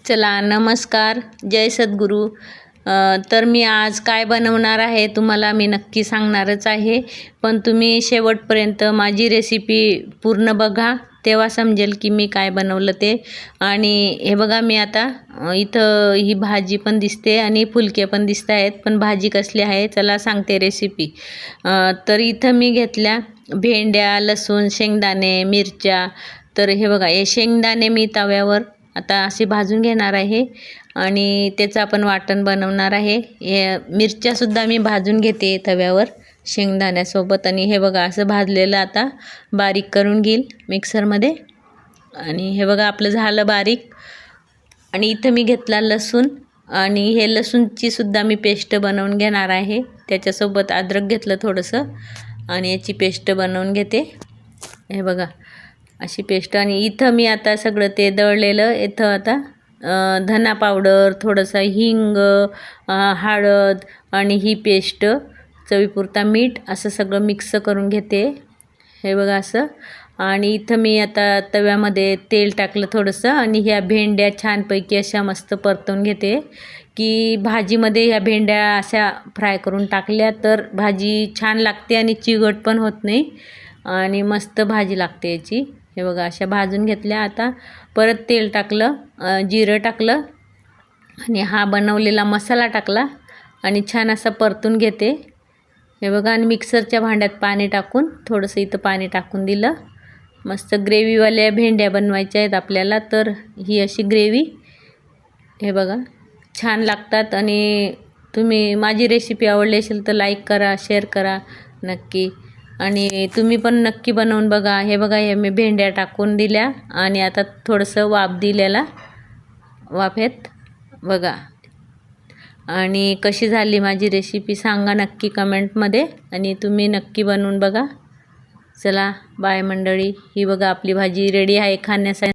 चला नमस्कार, जय सद्गुरू. तर मी आज काय बनवणार आहे तुम्हाला मी नक्की सांगणारच आहे, पण तुम्ही शेवटपर्यंत माझी रेसिपी पूर्ण बघा, तेव्हा समजेल की मी काय बनवलं ते. आणि हे बघा, मी आता इथं ही भाजी पण दिसते आणि फुलके पण दिसत आहेत, पण भाजी कसली आहे चला सांगते रेसिपी. तर इथं मी घेतल्या भेंड्या, लसूण, शेंगदाणे, मिरच्या. तर हे बघा, हे शेंगदाणे मी तव्यावर आता असे भाजून घेणार आहे आणि त्याचं आपण वाटण बनवणार आहे. हे मिरच्यासुद्धा मी भाजून घेते तव्यावर शेंगदाण्यासोबत. आणि हे बघा, असं भाजलेलं आता बारीक करून घेईल मिक्सरमध्ये. आणि हे बघा, आपलं झालं बारीक. आणि इथं मी घेतला लसूण आणि हे लसूणची सुद्धा मी पेस्ट बनवून घेणार आहे. त्याच्यासोबत अद्रक घेतलं थोडंसं आणि याची पेस्ट बनवून घेते. हे बघा, अशी पेस्ट. आणि इथं मी आता सगळं ते दळलेलं इथं आता धना पावडर, थोडंसं हिंग, हळद आणि ही पेस्ट, चवीपुरता मीठ, असं सगळं मिक्स करून घेते. हे बघा असं. आणि इथं मी आता तव्यामध्ये तेल टाकलं थोडंसं आणि ह्या भेंड्या छानपैकी अशा मस्त परतवून घेते. की भाजीमध्ये ह्या भेंड्या अशा फ्राय करून टाकल्या तर भाजी छान लागते आणि चिकट पण होत नाही आणि मस्त भाजी लागते याची. हे बघा, अशा भाजून घेतल्या. आता परत तेल टाकलं, जिरं टाकलं आणि हा बनवलेला मसाला टाकला आणि छान असा परतून घेते. हे बघा, आणि मिक्सरच्या भांड्यात पाणी टाकून थोडंसं इथं पाणी टाकून दिलं. मस्त ग्रेव्हीवाल्या भेंड्या बनवायच्या आहेत आपल्याला, तर ही अशी ग्रेव्ही हे बघा छान लागतात. आणि तुम्ही माझी रेसिपी आवडली असेल तर लाईक करा, शेअर करा नक्की. आणि तुम्ही पण नक्की बनवून बघा. हे बघा, हे मी भेंड्या टाकून दिल्या आणि आता थोडंसं वाफ दिलेला वाफेत बघा. आणि कशी झाली माझी रेसिपी सांगा नक्की कमेंटमध्ये आणि तुम्ही नक्की बनवून बघा. चला बाय मंडळी. ही बघा, आपली भाजी रेडी आहे खाण्यासाठी.